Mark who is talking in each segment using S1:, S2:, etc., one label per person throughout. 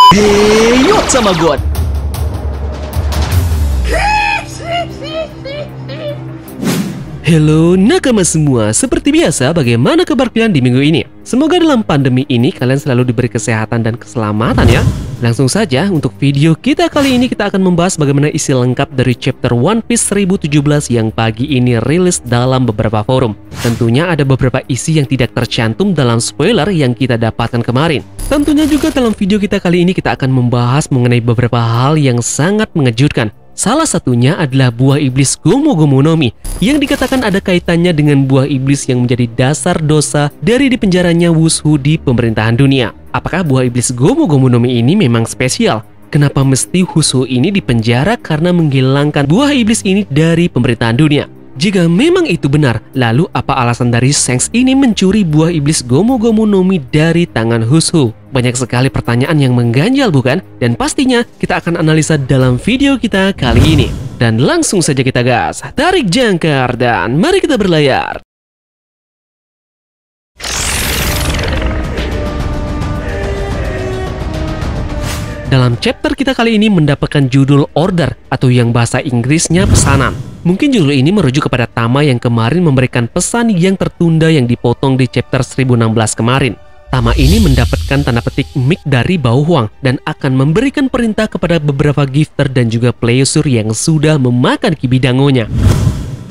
S1: Heyot sama God. Halo nakama semua, seperti biasa bagaimana kabar kalian di minggu ini? Semoga dalam pandemi ini kalian selalu diberi kesehatan dan keselamatan ya. Langsung saja untuk video kita kali ini kita akan membahas bagaimana isi lengkap dari chapter One Piece 1017 yang pagi ini rilis dalam beberapa forum. Tentunya ada beberapa isi yang tidak tercantum dalam spoiler yang kita dapatkan kemarin. Tentunya juga dalam video kita kali ini kita akan membahas mengenai beberapa hal yang sangat mengejutkan. Salah satunya adalah buah iblis Gomu Gomu no Mi yang dikatakan ada kaitannya dengan buah iblis yang menjadi dasar dosa dari dipenjaranya Wushu di pemerintahan dunia. Apakah buah iblis Gomu Gomu no Mi ini memang spesial? Kenapa mesti Wushu ini dipenjara karena menghilangkan buah iblis ini dari pemerintahan dunia? Jika memang itu benar, lalu apa alasan dari Shanks ini mencuri buah iblis Gomu Gomu no Mi dari tangan Wushu? Banyak sekali pertanyaan yang mengganjal bukan? Dan pastinya kita akan analisa dalam video kita kali ini. Dan langsung saja kita gas, tarik jangkar dan mari kita berlayar. Dalam chapter kita kali ini mendapatkan judul Order atau yang bahasa Inggrisnya pesanan. Mungkin judul ini merujuk kepada Tama yang kemarin memberikan pesan yang tertunda yang dipotong di chapter 1016 kemarin. Tama ini mendapatkan tanda petik mic dari Bao Huang dan akan memberikan perintah kepada beberapa gifter dan juga pleasure yang sudah memakan kibidangonya.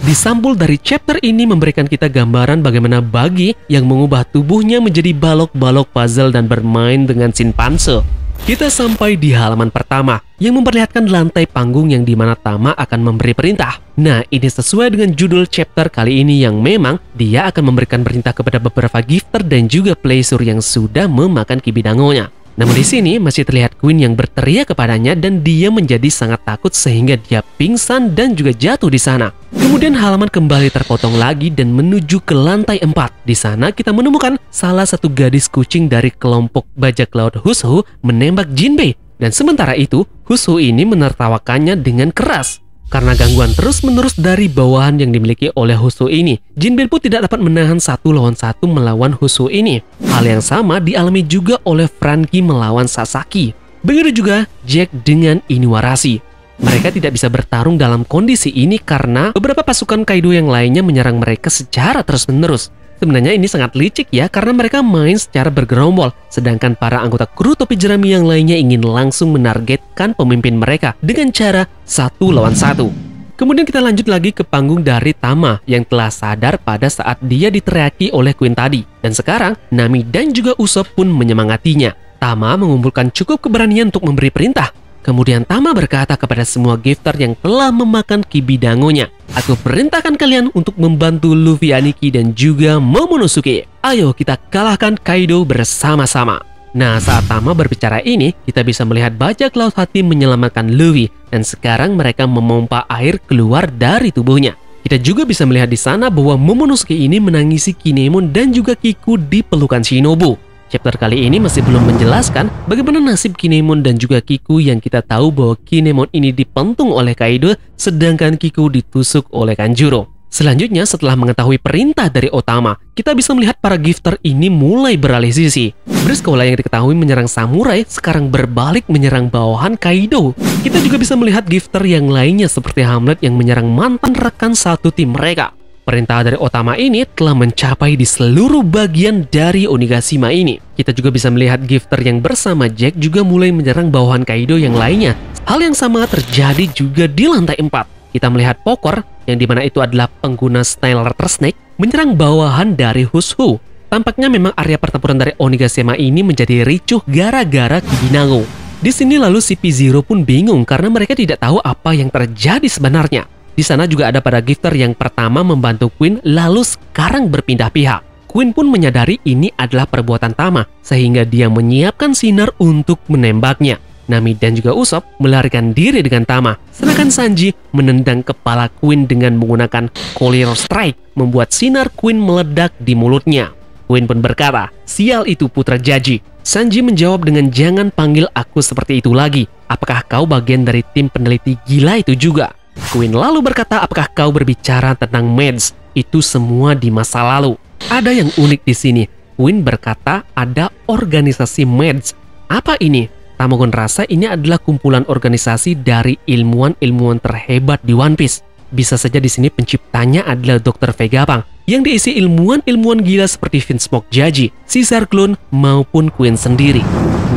S1: Disampul dari chapter ini memberikan kita gambaran bagaimana Buggy yang mengubah tubuhnya menjadi balok-balok puzzle dan bermain dengan simpanse. Kita sampai di halaman pertama yang memperlihatkan lantai panggung yang dimana Tama akan memberi perintah. Nah, ini sesuai dengan judul chapter kali ini yang memang dia akan memberikan perintah kepada beberapa gifter dan juga pleasure yang sudah memakan kibidangonya. Namun di sini masih terlihat Queen yang berteriak kepadanya dan dia menjadi sangat takut sehingga dia pingsan dan juga jatuh di sana. Kemudian halaman kembali terpotong lagi dan menuju ke lantai 4. Di sana kita menemukan salah satu gadis kucing dari kelompok bajak laut Wushu menembak Jinbei. Dan sementara itu, Wushu ini menertawakannya dengan keras. Karena gangguan terus-menerus dari bawahan yang dimiliki oleh Wushu ini, Jinbei pun tidak dapat menahan 1 lawan 1 melawan Wushu ini. Hal yang sama dialami juga oleh Franky melawan Sasaki. Begitu juga Jack dengan Inuarashi. Mereka tidak bisa bertarung dalam kondisi ini karena beberapa pasukan Kaido yang lainnya menyerang mereka secara terus-menerus. Sebenarnya ini sangat licik ya karena mereka main secara bergerombol, sedangkan para anggota kru topi jerami yang lainnya ingin langsung menargetkan pemimpin mereka dengan cara 1 lawan 1. Kemudian kita lanjut lagi ke panggung dari Tama yang telah sadar pada saat dia diteriaki oleh Queen tadi. Dan sekarang Nami dan juga Usopp pun menyemangatinya. Tama mengumpulkan cukup keberanian untuk memberi perintah. Kemudian Tama berkata kepada semua gifter yang telah memakan kibidangonya, "Aku perintahkan kalian untuk membantu Luffy Aniki dan juga Momonosuke. Ayo kita kalahkan Kaido bersama-sama." Nah, saat Tama berbicara ini, kita bisa melihat bajak laut hati menyelamatkan Luffy dan sekarang mereka memompa air keluar dari tubuhnya. Kita juga bisa melihat di sana bahwa Momonosuke ini menangisi Kinemon dan juga Kiku di pelukan Shinobu. Chapter kali ini masih belum menjelaskan bagaimana nasib Kinemon dan juga Kiku yang kita tahu bahwa Kinemon ini dipentung oleh Kaido sedangkan Kiku ditusuk oleh Kanjuro. Selanjutnya setelah mengetahui perintah dari Otama, kita bisa melihat para gifter ini mulai beralih sisi. Briscola yang diketahui menyerang samurai sekarang berbalik menyerang bawahan Kaido. Kita juga bisa melihat gifter yang lainnya seperti Hamlet yang menyerang mantan rekan satu tim mereka. Perintah dari Otama ini telah mencapai di seluruh bagian dari Onigashima ini. Kita juga bisa melihat gifter yang bersama Jack juga mulai menyerang bawahan Kaido yang lainnya. Hal yang sama terjadi juga di lantai 4. Kita melihat Pokor, yang dimana itu adalah pengguna style Letter Snake, menyerang bawahan dari Wushu. Tampaknya memang area pertempuran dari Onigashima ini menjadi ricuh gara-gara Kibinango. Di sini lalu CP0 pun bingung karena mereka tidak tahu apa yang terjadi sebenarnya. Di sana juga ada para gifter yang pertama membantu Queen lalu sekarang berpindah pihak. Queen pun menyadari ini adalah perbuatan Tama sehingga dia menyiapkan sinar untuk menembaknya. Nami dan juga Usopp melarikan diri dengan Tama, sedangkan Sanji menendang kepala Queen dengan menggunakan Collier Strike membuat sinar Queen meledak di mulutnya. Queen pun berkata, "Sial itu putra Jaji." Sanji menjawab dengan, "Jangan panggil aku seperti itu lagi. Apakah kau bagian dari tim peneliti gila itu juga?" Queen lalu berkata, "Apakah kau berbicara tentang meds? Itu semua di masa lalu." Ada yang unik di sini. Queen berkata ada organisasi meds. Apa ini? Tamagon rasa ini adalah kumpulan organisasi dari ilmuwan-ilmuwan terhebat di One Piece. Bisa saja di sini penciptanya adalah Dr. Vegapunk yang diisi ilmuwan-ilmuwan gila seperti Vince McJaji, Caesar Clone, maupun Queen sendiri.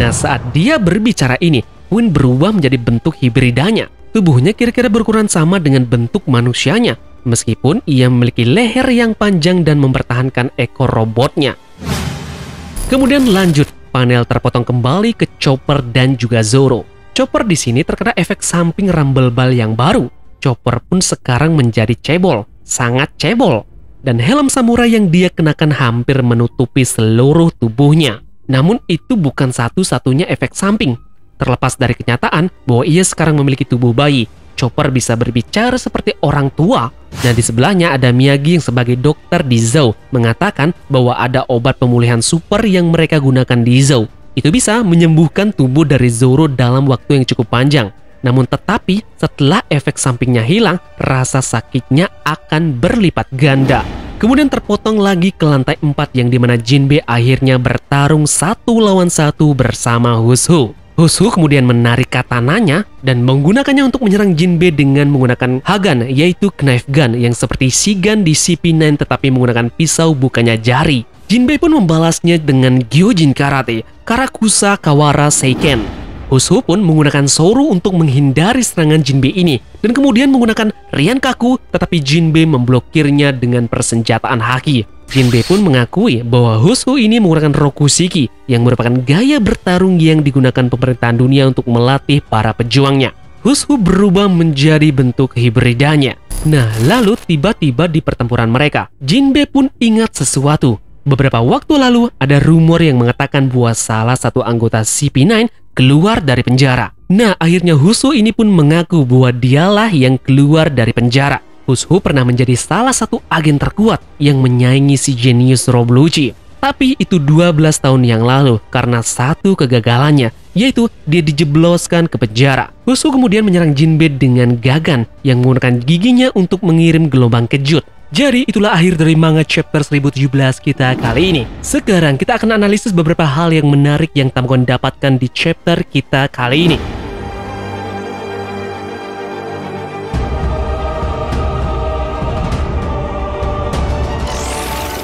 S1: Nah, saat dia berbicara ini, Queen berubah menjadi bentuk hibridanya. Tubuhnya kira-kira berukuran sama dengan bentuk manusianya, meskipun ia memiliki leher yang panjang dan mempertahankan ekor robotnya. Kemudian lanjut, panel terpotong kembali ke Chopper dan juga Zoro. Chopper di sini terkena efek samping Rumble Ball yang baru. Chopper pun sekarang menjadi cebol, sangat cebol. Dan helm samurai yang dia kenakan hampir menutupi seluruh tubuhnya. Namun itu bukan satu-satunya efek samping. Terlepas dari kenyataan bahwa ia sekarang memiliki tubuh bayi, Chopper bisa berbicara seperti orang tua. Nah, di sebelahnya ada Miyagi yang sebagai dokter di Zou mengatakan bahwa ada obat pemulihan super yang mereka gunakan di Zou. Itu bisa menyembuhkan tubuh dari Zoro dalam waktu yang cukup panjang. Namun tetapi setelah efek sampingnya hilang, rasa sakitnya akan berlipat ganda. Kemudian terpotong lagi ke lantai 4 yang dimana Jinbe akhirnya bertarung 1 lawan 1 bersama Hushu. Hushu kemudian menarik katananya dan menggunakannya untuk menyerang Jinbe dengan menggunakan Hagan, yaitu knife gun yang seperti Shigan di CP9 tetapi menggunakan pisau bukannya jari. Jinbe pun membalasnya dengan Gyojin Karate, Karakusa Kawara Seiken. Hushu pun menggunakan Soru untuk menghindari serangan Jinbe ini dan kemudian menggunakan Riankaku tetapi Jinbe memblokirnya dengan persenjataan haki. Jinbe pun mengakui bahwa Hushu ini menggunakan Rokushiki yang merupakan gaya bertarung yang digunakan pemerintahan dunia untuk melatih para pejuangnya. Hushu berubah menjadi bentuk hibridanya. Nah, lalu tiba-tiba di pertempuran mereka, Jinbe pun ingat sesuatu. Beberapa waktu lalu ada rumor yang mengatakan bahwa salah satu anggota CP9 keluar dari penjara. Nah, akhirnya Hushu ini pun mengaku bahwa dialah yang keluar dari penjara. Hushu pernah menjadi salah satu agen terkuat yang menyaingi si jenius Rob Lucci. Tapi itu 12 tahun yang lalu karena satu kegagalannya, yaitu dia dijebloskan ke penjara. Hushu kemudian menyerang Jinbe dengan Gagan yang menggunakan giginya untuk mengirim gelombang kejut. Jadi itulah akhir dari manga chapter 1017 kita kali ini. Sekarang kita akan analisis beberapa hal yang menarik yang Tamagon dapatkan di chapter kita kali ini.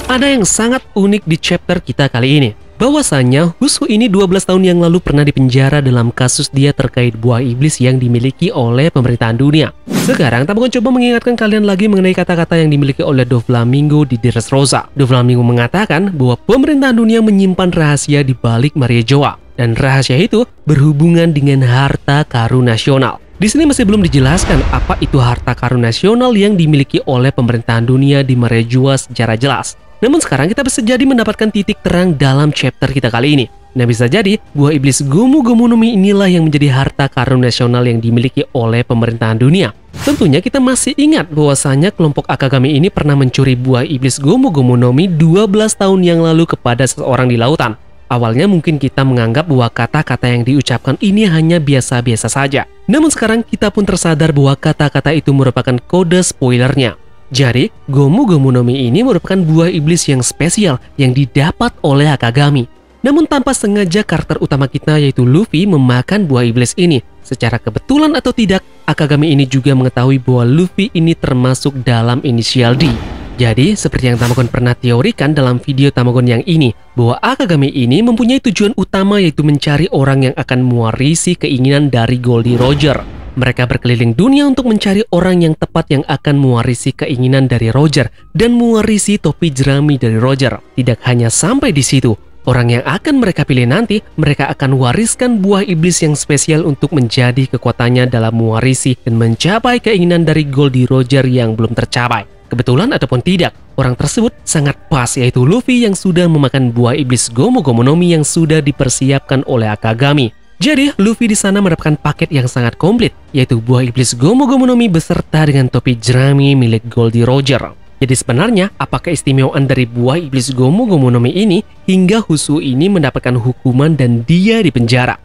S1: Ada yang sangat unik di chapter kita kali ini. Bahwasanya Hushu ini 12 tahun yang lalu pernah dipenjara dalam kasus dia terkait buah iblis yang dimiliki oleh pemerintahan dunia. Sekarang Tamagon coba mengingatkan kalian lagi mengenai kata-kata yang dimiliki oleh Doflamingo di Dressrosa. Doflamingo mengatakan bahwa pemerintahan dunia menyimpan rahasia di balik Maria Joa. Dan rahasia itu berhubungan dengan harta karun nasional. Di sini masih belum dijelaskan apa itu harta karun nasional yang dimiliki oleh pemerintahan dunia di Maria Joa secara jelas. Namun sekarang kita bisa jadi mendapatkan titik terang dalam chapter kita kali ini. Nah, bisa jadi buah iblis Gomu Gomu no Mi inilah yang menjadi harta karun nasional yang dimiliki oleh pemerintahan dunia. Tentunya kita masih ingat bahwasanya kelompok Akagami ini pernah mencuri buah iblis Gomu Gomu no Mi 12 tahun yang lalu kepada seseorang di lautan. Awalnya mungkin kita menganggap bahwa kata-kata yang diucapkan ini hanya biasa-biasa saja. Namun sekarang kita pun tersadar bahwa kata-kata itu merupakan kode spoilernya. Jadi, Gomu Gomu no Mi ini merupakan buah iblis yang spesial yang didapat oleh Akagami. Namun tanpa sengaja karakter utama kita yaitu Luffy memakan buah iblis ini. Secara kebetulan atau tidak, Akagami ini juga mengetahui bahwa Luffy ini termasuk dalam inisial D. Jadi, seperti yang Tamagon pernah teorikan dalam video Tamagon yang ini, bahwa Akagami ini mempunyai tujuan utama yaitu mencari orang yang akan mewarisi keinginan dari Goldie Roger. Mereka berkeliling dunia untuk mencari orang yang tepat yang akan mewarisi keinginan dari Roger dan mewarisi topi jerami dari Roger. Tidak hanya sampai di situ, orang yang akan mereka pilih nanti, mereka akan wariskan buah iblis yang spesial untuk menjadi kekuatannya dalam mewarisi dan mencapai keinginan dari Goldie Roger yang belum tercapai. Kebetulan ataupun tidak, orang tersebut sangat pas yaitu Luffy yang sudah memakan buah iblis Gomu Gomu no Mi yang sudah dipersiapkan oleh Akagami. Jadi, Luffy di sana mendapatkan paket yang sangat komplit, yaitu buah iblis Gomu Gomu no Mi beserta dengan topi jerami milik Goldie Roger. Jadi sebenarnya, apa keistimewaan dari buah iblis Gomu Gomu no Mi ini hingga Hushu ini mendapatkan hukuman dan dia dipenjara?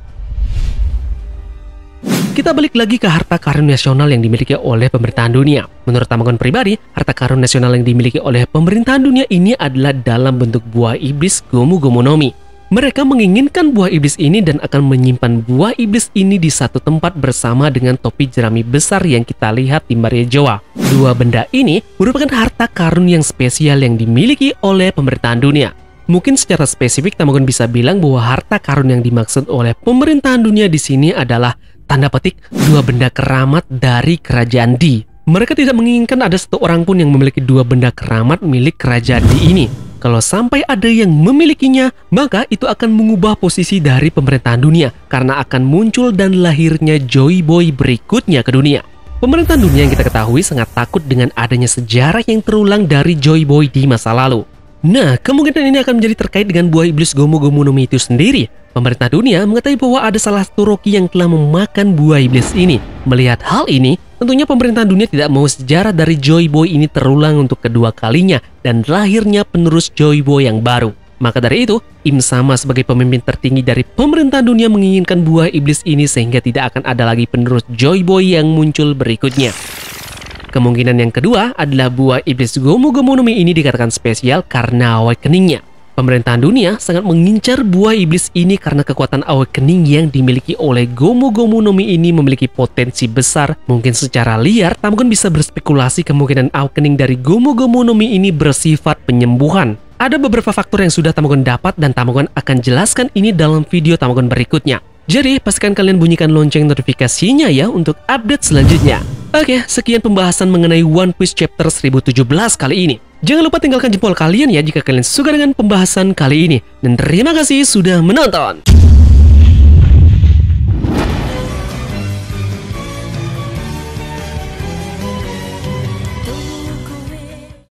S1: Kita balik lagi ke harta karun nasional yang dimiliki oleh pemerintahan dunia. Menurut Tamagon pribadi, harta karun nasional yang dimiliki oleh pemerintahan dunia ini adalah dalam bentuk buah iblis Gomu Gomu no Mi. Mereka menginginkan buah iblis ini dan akan menyimpan buah iblis ini di satu tempat bersama dengan topi jerami besar yang kita lihat di Maria Joa. Dua benda ini merupakan harta karun yang spesial yang dimiliki oleh pemerintahan dunia. Mungkin secara spesifik Tamagon bisa bilang bahwa harta karun yang dimaksud oleh pemerintahan dunia di sini adalah tanda petik dua benda keramat dari kerajaan Di. Mereka tidak menginginkan ada satu orang pun yang memiliki dua benda keramat milik kerajaan Di ini. Kalau sampai ada yang memilikinya, maka itu akan mengubah posisi dari pemerintahan dunia karena akan muncul dan lahirnya Joy Boy berikutnya ke dunia. Pemerintahan dunia yang kita ketahui sangat takut dengan adanya sejarah yang terulang dari Joy Boy di masa lalu. Nah, kemungkinan ini akan menjadi terkait dengan buah iblis Gomu Gomu no Mi itu sendiri. Pemerintah dunia mengetahui bahwa ada salah satu Rocky yang telah memakan buah iblis ini. Melihat hal ini, tentunya pemerintahan dunia tidak mau sejarah dari Joy Boy ini terulang untuk kedua kalinya dan lahirnya penerus Joy Boy yang baru. Maka dari itu, Im Sama sebagai pemimpin tertinggi dari pemerintahan dunia menginginkan buah iblis ini sehingga tidak akan ada lagi penerus Joy Boy yang muncul berikutnya. Kemungkinan yang kedua adalah buah iblis Gomu Gomu no Mi ini dikatakan spesial karena awakening-nya. Pemerintahan dunia sangat mengincar buah iblis ini karena kekuatan awakening yang dimiliki oleh Gomu Gomu no Mi ini memiliki potensi besar. Mungkin secara liar, Tamagon bisa berspekulasi kemungkinan awakening dari Gomu Gomu no Mi ini bersifat penyembuhan. Ada beberapa faktor yang sudah Tamagon dapat dan Tamagon akan jelaskan ini dalam video Tamagon berikutnya. Jadi, pastikan kalian bunyikan lonceng notifikasinya ya untuk update selanjutnya. Oke, sekian pembahasan mengenai One Piece Chapter 1017 kali ini. Jangan lupa tinggalkan jempol kalian ya jika kalian suka dengan pembahasan kali ini. Dan terima kasih sudah menonton.